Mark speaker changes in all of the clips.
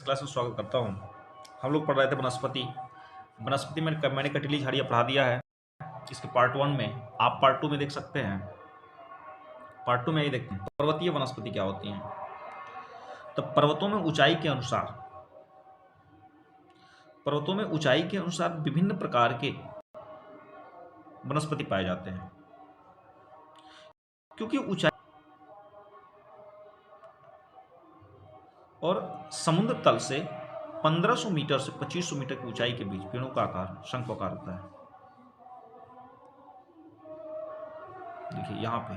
Speaker 1: Class में स्वागत करता हूँ। हम लोग पढ़ रहे थे वनस्पति। वनस्पति में मैंने कटीली झाड़ियाँ पढ़ा दिया है। इसके पार्ट 1 में आप पार्ट 2 में देख सकते हैं। पार्ट 2 में यही देखते हैं पर्वतीय वनस्पति क्या होती हैं। तो पर्वतों में ऊंचाई के अनुसार विभिन्न प्रकार के वनस्पति पाए जाते हैं, क्योंकि ऊंचाई और समुद्र तल से 1500 मीटर से 2500 मीटर की ऊंचाई के बीच पेड़ों का आकार शंक्वाकार होता है। देखिए यहाँ पे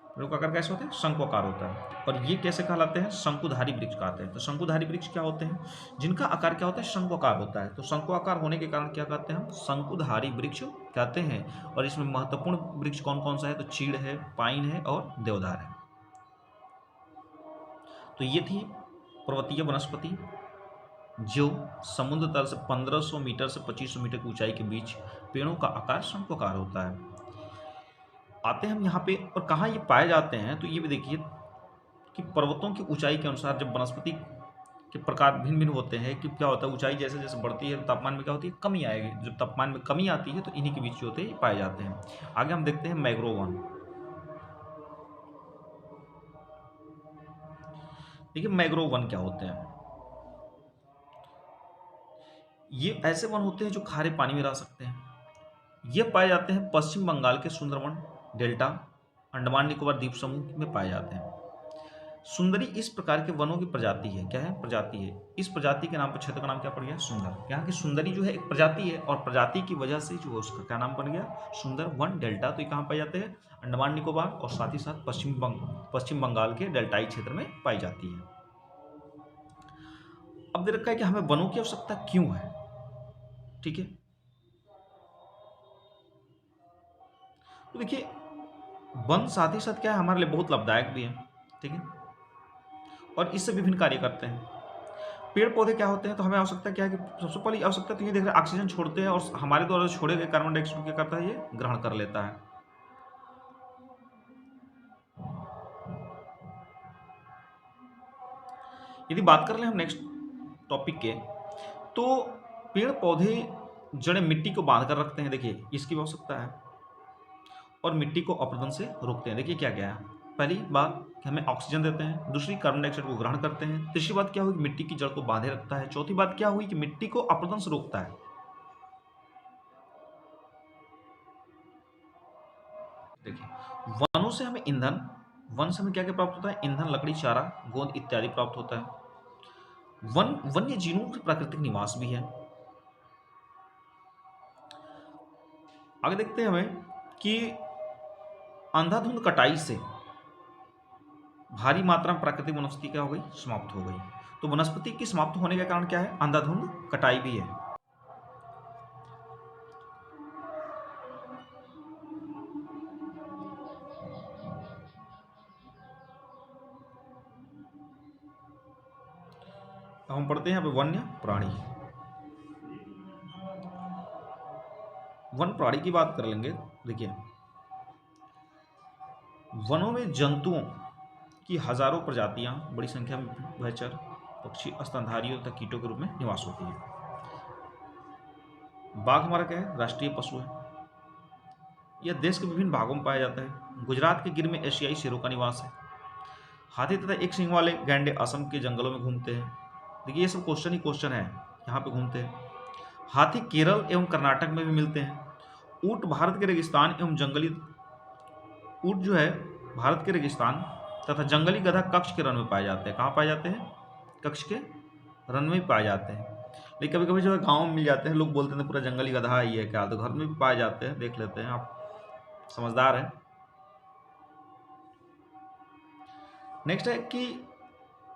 Speaker 1: पेड़ों का आकार कैसे होता है? शंक्वाकार होता है। और ये कैसे कहलाते हैं? शंकुधारी वृक्ष कहते हैं। तो शंकुधारी वृक्ष क्या होते हैं? जिनका आकार क्या होता है? शंक्वाकार होता है। तो शंक्वाकार होने के कारण क्या कहते हैं हम? शंकुधारी वृक्ष कहते हैं। और इसमें महत्वपूर्ण वृक्ष कौन कौन सा है? तो चीड़ है, पाइन है और देवदार है। तो ये थी पर्वतीय वनस्पति जो समुद्र तल से 1500 मीटर से 2500 मीटर की ऊंचाई के बीच पेड़ों का आकार शंक्वाकार होता है। आते हैं हम यहाँ पे, और कहाँ ये पाए जाते हैं? तो ये भी देखिए कि पर्वतों की ऊंचाई के अनुसार जब वनस्पति के प्रकार भिन्न भिन्न होते हैं कि क्या होता है, ऊंचाई जैसे जैसे बढ़ती है तो तापमान में क्या होती है? कमी आएगी। जब तापमान में कमी आती है तो इन्हीं के बीच जो होते हैं पाए जाते हैं। आगे हम देखते हैं मैंग्रोव वन। देखिए मैंग्रोव वन क्या होते हैं? ये ऐसे वन होते हैं जो खारे पानी में रह सकते हैं। ये पाए जाते हैं पश्चिम बंगाल के सुंदरवन डेल्टा, अंडमान निकोबार द्वीप समूह में पाए जाते हैं। सुंदरी इस प्रकार के वनों की प्रजाति है। क्या है? प्रजाति है। इस प्रजाति के नाम पर क्षेत्र का नाम क्या पड़ गया? सुंदर। यहाँ की सुंदरी जो है एक प्रजाति है, और प्रजाति की वजह से जो है उसका क्या नाम बन गया? सुंदर वन डेल्टा। तो ये कहाँ पाए जाते हैं? अंडमान निकोबार और साथ ही साथ पश्चिम बंगाल के डेल्टाई क्षेत्र में पाई जाती है। अब दे रखा है कि हमें वनों की आवश्यकता क्यों है। ठीक है, तो देखिए वन साथ ही साथ क्या है, हमारे लिए बहुत लाभदायक भी है। ठीक है, और इससे विभिन्न कार्य करते हैं। पेड़ पौधे क्या होते हैं? तो हमें आवश्यकता क्या है कि सबसे पहली आवश्यकता तो ये देख रहे हैं, ऑक्सीजन छोड़ते हैं और हमारे द्वारा छोड़े गए कार्बन डाइऑक्साइड क्या करता है? ये ग्रहण कर लेता है। यदि बात कर ले हम नेक्स्ट टॉपिक के, तो पेड़ पौधे जड़ें मिट्टी को बांध कर रखते हैं। देखिए इसकी भी आवश्यकता है, और मिट्टी को अपरदन से रोकते हैं। देखिए क्या क्या है? पहली बात कि हमें ऑक्सीजन देते हैं, दूसरी कार्बन डाइऑक्साइड को ग्रहण करते हैं, तीसरी बात क्या हुई? मिट्टी की जड़ को बांधे रखता है, चौथी बात क्या हुई? कि मिट्टी को अपरदन से रोकता है। देखिए वनों से हमें ईंधन, वन से हमें क्या क्या प्राप्त होता है? ईंधन, लकड़ी, चारा, गोंद इत्यादि प्राप्त होता है। वन वन्य जीवों का प्राकृतिक निवास भी है। आगे देखते हैं हमें कि अंधाधुंध कटाई से भारी मात्रा में प्राकृतिक वनस्पति क्या हो गई? समाप्त हो गई। तो वनस्पति की समाप्त होने का कारण क्या है? अंधाधुंध कटाई भी है। अब हम पढ़ते हैं यहाँ पे वन्य प्राणी। वन प्राणी की बात कर लेंगे। देखिए वनों में जंतुओं की हजारों प्रजातियां बड़ी संख्या में भयचर पक्षी, स्तनधारियों तथा कीटों के रूप में निवास होती है। बाघ हमारा क्या है? राष्ट्रीय पशु है। यह देश के विभिन्न भागों में पाया जाता है। गुजरात के गिर में एशियाई शेरों का निवास है। हाथी तथा एक सींग वाले गैंडे असम के जंगलों में घूमते हैं। देखिए ये सब क्वेश्चन ही क्वेश्चन है, यहाँ पे घूमते हैं। हाथी केरल एवं कर्नाटक में भी मिलते हैं। ऊंट भारत के रेगिस्तान एवं जंगली ऊंट जो है भारत के रेगिस्तान तथा जंगली गधा कच्छ के रण में पाए जाते हैं। कहाँ पाए जाते हैं? कच्छ के रण में पाए जाते हैं। लेकिन कभी कभी जो है गाँव में मिल जाते हैं, लोग बोलते हैं पूरा जंगली गधा ही है क्या, तो घर में भी पाए जाते हैं। देख लेते हैं, आप समझदार हैं। नेक्स्ट है कि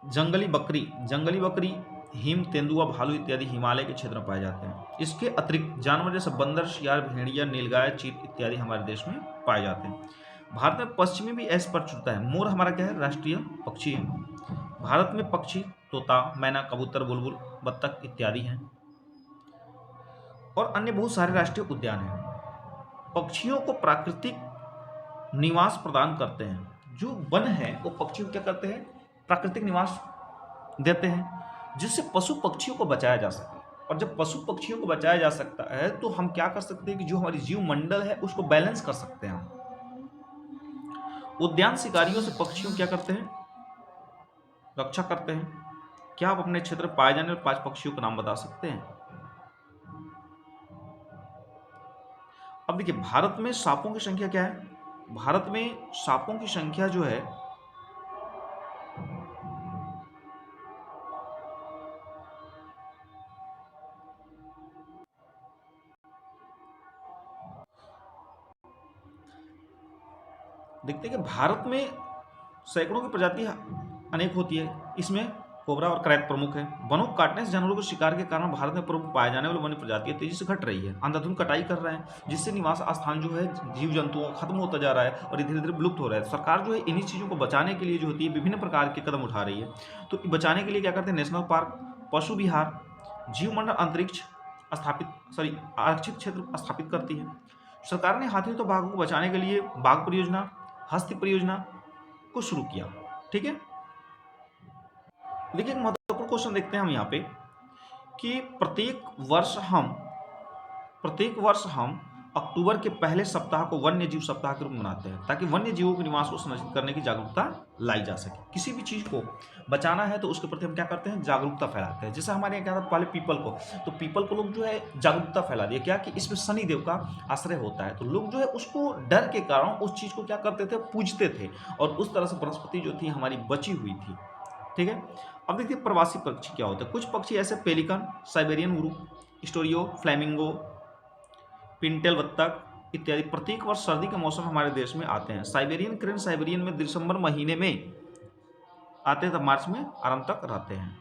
Speaker 1: जंगली बकरी हिम, तेंदुआ, भालू इत्यादि हिमालय के क्षेत्र में पाए जाते हैं। इसके अतिरिक्त जानवर जैसे बंदर, शियार, भेड़िया, नीलगाय, चीत इत्यादि हमारे देश में पाए जाते हैं। भारत में पश्चिमी भी ऐसे प्रचुरता है। मोर हमारा क्या है? राष्ट्रीय पक्षी है। भारत में पक्षी तोता, मैना, कबूतर, बुलबुल, बत्तख इत्यादि हैं, और अन्य बहुत सारे राष्ट्रीय उद्यान हैं। पक्षियों को प्राकृतिक निवास प्रदान करते हैं। जो वन है वो पक्षियों को क्या करते हैं? प्राकृतिक निवास देते हैं जिससे पशु पक्षियों को बचाया जा सके। और जब पशु पक्षियों को बचाया जा सकता है तो हम क्या कर सकते हैं कि जो हमारी जीव मंडल है उसको बैलेंस कर सकते हैं हम। उद्यान शिकारियों से पक्षियों क्या करते हैं, रक्षा करते हैं। क्या आप अपने क्षेत्र में पाए जाने वाले 5 पक्षियों का नाम बता सकते हैं? अब देखिए भारत में सांपों की संख्या क्या है? भारत में सांपों की संख्या जो है देखते हैं कि भारत में सैकड़ों की प्रजातियां अनेक होती है। इसमें कोबरा और करैत प्रमुख है। वनों को काटने से जानवरों के शिकार के कारण भारत में प्रमुख पाए जाने वाले वन्य प्रजातियां तेजी से घट रही है। अंधाधुंध कटाई कर रहे हैं जिससे निवास स्थान जो है जीव जंतुओं का खत्म होता जा रहा है और धीरे धीरे विलुप्त हो रहा है। सरकार जो है इन्हीं चीज़ों को बचाने के लिए जो होती है विभिन्न प्रकार के कदम उठा रही है। तो बचाने के लिए क्या करते हैं, नेशनल पार्क, पशु विहार, जीवमंडल अंतरिक्ष आरक्षित क्षेत्र स्थापित करती है। सरकार ने हाथियों तो बाघों को बचाने के लिए बाघ परियोजना, हस्ती परियोजना को शुरू किया। ठीक है, देखिए एक महत्वपूर्ण क्वेश्चन देखते हैं हम यहाँ पे कि प्रत्येक वर्ष हम अक्टूबर के पहले सप्ताह को वन्य जीव सप्ताह के रूप में मनाते हैं ताकि वन्य जीवों के निवास को सुनिश्चित करने की जागरूकता लाई जा सके। किसी भी चीज़ को बचाना है तो उसके प्रति हम क्या करते हैं, जागरूकता फैलाते हैं। जैसे हमारे यहाँ क्या था पहले पीपल को, तो पीपल को लोग जो है जागरूकता फैला दिया क्या कि इसमें शनि देव का आश्रय होता है, तो लोग जो है उसको डर के कारण उस चीज़ को क्या करते थे, पूजते थे और उस तरह से वनस्पति जो थी हमारी बची हुई थी। ठीक है, अब देखिए प्रवासी पक्षी क्या होते हैं। कुछ पक्षी ऐसे pelican, Siberian उरू, stereo, flamingo, pintail बत्तख इत्यादि प्रत्येक वर्ष सर्दी के मौसम हमारे देश में आते हैं। साइबेरियन क्रेन साइबेरियन में दिसंबर महीने में आते हैं, तब मार्च में आरंभ तक रहते हैं।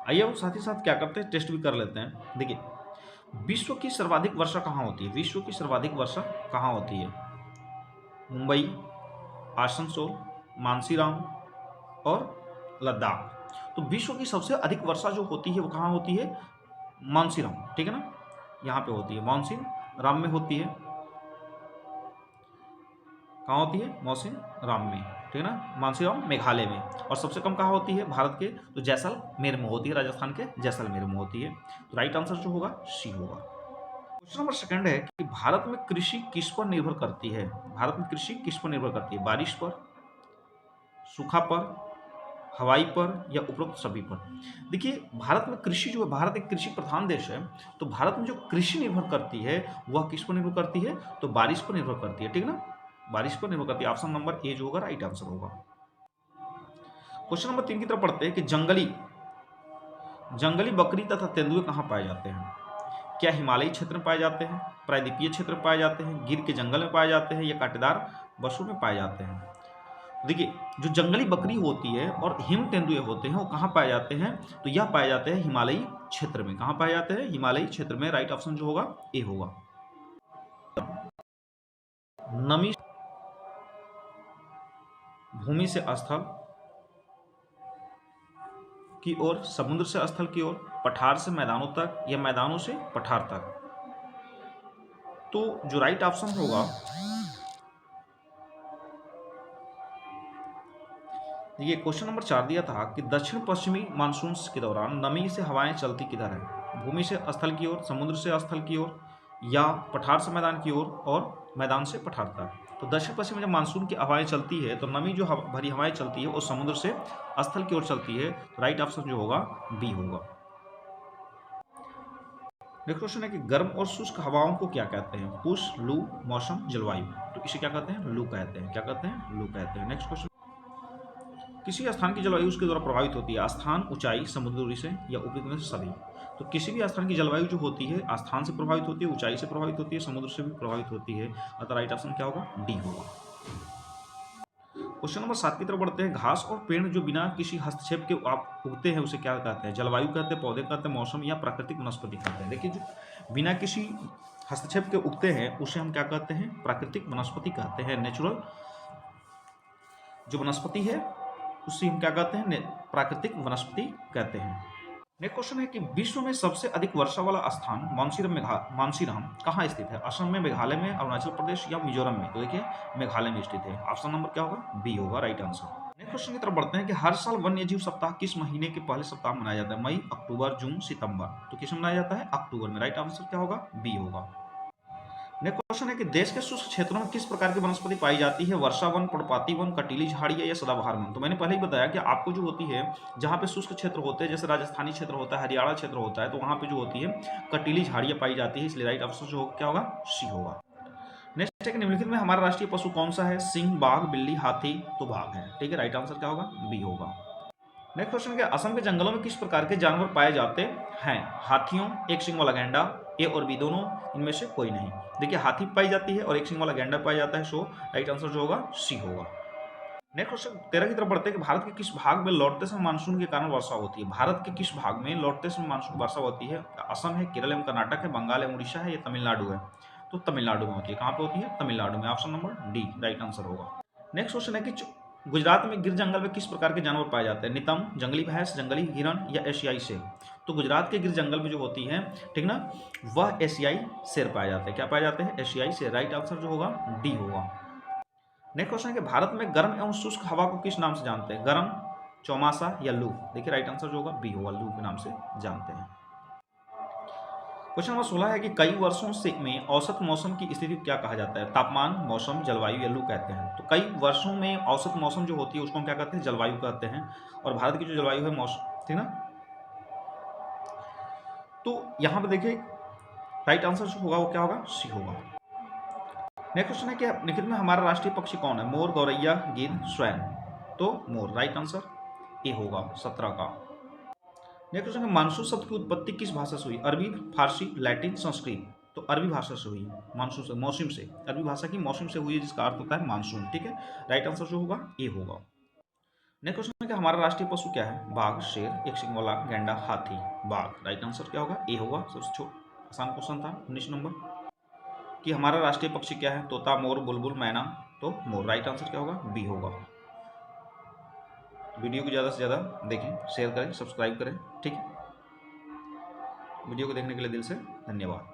Speaker 1: आइए हम साथ ही साथ क्या करते हैं, टेस्ट भी कर लेते हैं। देखिए विश्व की सर्वाधिक वर्षा कहाँ होती है? विश्व की सर्वाधिक वर्षा कहाँ होती है? मुंबई, आसनसोल, मानसीराम और लद्दाख। तो विश्व की सबसे अधिक वर्षा जो होती है वो कहाँ होती है? मानसीराम। ठीक है ना, यहाँ पे होती है, मानसीराम में होती है। कहाँ होती है? मानसीराम में। ठीक है ना, मानसीराम मेघालय में। और सबसे कम कहाँ होती है भारत के? तो जैसलमेर में होती है, राजस्थान के जैसलमेर में होती है। तो राइट आंसर जो होगा सी होगा। क्वेश्चन नंबर सेकंड है कि भारत में कृषि किस पर निर्भर करती है? भारत में कृषि किस पर निर्भर करती है? बारिश पर, सूखा पर, हवाई पर या उपरोक्त सभी पर? देखिए भारत में कृषि जो है, भारत एक कृषि प्रधान देश है, तो भारत में जो कृषि निर्भर करती है वह किस पर निर्भर करती है? तो बारिश पर निर्भर करती है। ठीक है ना, बारिश पर निर्भर करती है। ऑप्शन नंबर ए जो होगा राइट आंसर होगा। क्वेश्चन नंबर 3 की तरफ पढ़ते हैं कि जंगली बकरी तथा तेंदुए कहाँ पाए जाते हैं? क्या हिमालयी क्षेत्र में पाए जाते हैं, प्रायद्वीपीय क्षेत्र में पाए जाते हैं, गिर के जंगल में पाए जाते हैं या कांटेदार बसों में पाए जाते हैं? देखिए जो जंगली बकरी होती है और हिम तेंदुए होते हैं वो कहाँ पाए जाते हैं? तो यह पाए जाते हैं हिमालयी क्षेत्र में। कहाँ पाए जाते हैं? हिमालयी क्षेत्र में। राइट ऑप्शन जो होगा ए होगा। नमी भूमि से स्थल की ओर, समुद्र से स्थल की ओर, पठार से मैदानों तक या मैदानों से पठार तक? तो जो राइट ऑप्शन होगा, देखिए क्वेश्चन नंबर 4 दिया था कि दक्षिण पश्चिमी मानसून के दौरान नमी से हवाएं चलती किधर है? भूमि से स्थल की ओर, समुद्र से स्थल की ओर या पठार से मैदान की ओर और मैदान से पठार तक? तो दक्षिण पश्चिम में जब मानसून की हवाएं चलती है तो नमी जो भरी हवाएं चलती है वो समुद्र से स्थल की ओर चलती है। तो राइट ऑप्शन जो होगा बी होगा। नेक्स्ट क्वेश्चन है कि गर्म और शुष्क हवाओं को क्या कहते हैं? पुष, लू, मौसम, जलवायु। तो इसे क्या कहते हैं? लू कहते हैं। क्या कहते हैं? लू कहते हैं। नेक्स्ट क्वेश्चन, किसी स्थान की जलवायु उसके द्वारा प्रभावित होती है? स्थान, ऊंचाई, समुद्र दूरी से या उपरी से सभी? तो किसी भी स्थान की जलवायु जो होती है स्थान से प्रभावित होती है, ऊंचाई से प्रभावित होती है, समुद्र से भी प्रभावित होती है। अतः राइट ऑप्शन क्या होगा? डी होगा। क्वेश्चन नंबर 7 की तरफ बढ़ते हैं। घास और पेड़ जो बिना किसी हस्तक्षेप के आप उगते हैं उसे क्या कहते हैं? जलवायु कहते हैं, पौधे कहते हैं, मौसम या प्राकृतिक वनस्पति कहते हैं? देखिए जो बिना किसी हस्तक्षेप के उगते हैं उसे हम क्या कहते हैं? प्राकृतिक वनस्पति कहते हैं। नेचुरल जो वनस्पति है उससे हम क्या कहते हैं? प्राकृतिक वनस्पति कहते हैं। नेक्स्ट क्वेश्चन है कि विश्व में सबसे अधिक वर्षा वाला स्थान मानसीराम कहाँ स्थित है? असम में, मेघालय में, अरुणाचल प्रदेश या मिजोरम में? तो देखिए मेघालय में स्थित है। ऑप्शन नंबर क्या होगा? बी होगा राइट आंसर। नेक्स्ट क्वेश्चन की तरफ बढ़ते हैं कि हर साल वन्य जीव सप्ताह किस महीने के पहले सप्ताह में मनाया जाता है? मई, अक्टूबर, जून, सितंबर। तो किस में मनाया जाता है? अक्टूबर में। राइट आंसर क्या होगा? बी होगा। नेक्स्ट क्वेश्चन है कि देश के शुष्क क्षेत्रों में किस प्रकार की वनस्पति पाई जाती है? वर्षा वन, पर्णपाती वन, कटीली झाड़ियाँ या सदाबहार वन। तो मैंने पहले ही बताया कि आपको जो होती है, जहाँ पे शुष्क क्षेत्र होते हैं, जैसे राजस्थानी क्षेत्र होता है, हरियाणा क्षेत्र होता है, तो वहाँ पे जो होती है कटीली झाड़ियाँ पाई जाती है, इसलिए राइट आंसर जो होगा क्या होगा? सी होगा। नेक्स्ट है कि निम्नलिखित में हमारा राष्ट्रीय पशु कौन सा है? सिंह, बाघ, बिल्ली, हाथी। तो बाघ है। ठीक है, राइट आंसर क्या होगा? बी होगा। नेक्स्ट क्वेश्चन है असम के जंगलों में किस प्रकार के जानवर पाए जाते हैं? हाथियों, एक सिंग वाला गैंडा, ए और बी दोनों, इनमें से कोई नहीं। देखिए हाथी पाई जाती है और एक सिंग वाला गैंडा पाया जाता है, सो राइट आंसर जो होगा सी होगा। नेक्स्ट क्वेश्चन 13 की तरफ बढ़ते हैं कि भारत के किस भाग में लौटते समय मानसून के कारण वर्षा होती है? भारत के किस भाग में लौटते समय मानसून वर्षा होती है? असम है, केरल एवं कर्नाटक है, बंगाल एवं उड़ीसा है, या तमिलनाडु है? तो तमिलनाडु में होती है। कहाँ पे होती है? तमिलनाडु में। Option number D right answer होगा। नेक्स्ट क्वेश्चन है कि गुजरात में गिर जंगल में किस प्रकार के जानवर पाए जाते हैं? नितंब, जंगली भैंस, जंगली हिरण या एशियाई शेर। तो गुजरात के गिर जंगल में जो होती है, ठीक ना, वह एशियाई शेर पाए जाते हैं। क्या पाए जाते हैं? एशियाई शेर। राइट आंसर जो होगा डी होगा। नेक्स्ट क्वेश्चन है कि भारत में गर्म एवं शुष्क हवा को किस नाम से जानते हैं? गर्म, चौमासा या लू। देखिए राइट आंसर जो होगा बी होगा, लू के नाम से जानते हैं। क्वेश्चन नंबर 16 है कि कई वर्षों से में औसत मौसम की स्थिति को क्या कहा जाता है? तापमान, मौसम, जलवायु या लू कहते हैं। तो कई वर्षों में औसत मौसम जो होती है उसको हम क्या कहते हैं? जलवायु कहते हैं। और भारत की जो जलवायु है मौसम, ठीक ना, तो यहाँ पे देखिए राइट आंसर जो होगा वो क्या होगा? सी होगा। नेक्स्ट क्वेश्चन है कि निम्नलिखित में हमारा राष्ट्रीय पक्षी कौन है? मोर, गौरैया, गिद्ध, स्वैन। तो मोर। राइट आंसर ए होगा 17 का। नेक्स्ट क्वेश्चन है मानसून शब्द की उत्पत्ति किस भाषा से हुई? अरबी, फारसी, लैटिन, संस्कृत। तो अरबी भाषा से हुई। मानसून से, मौसम से, अरबी भाषा की मौसम से हुई है, जिसका अर्थ होता है मानसून। ठीक है, राइट आंसर जो होगा ए होगा। नेक्स्ट क्वेश्चन है कि हमारा राष्ट्रीय पशु क्या है? बाघ, शेर, एक सिंग वाला गैंडा, हाथी। बाघ। राइट आंसर क्या होगा? ए होगा। सबसे छोटा आसान क्वेश्चन था 19 नंबर कि हमारा राष्ट्रीय पक्षी क्या है? तोता, मोर, बुलबुल, मैना। तो मोर। राइट आंसर क्या होगा? बी होगा। वीडियो को ज़्यादा से ज़्यादा देखें, शेयर करें, सब्सक्राइब करें। ठीक है, वीडियो को देखने के लिए दिल से धन्यवाद।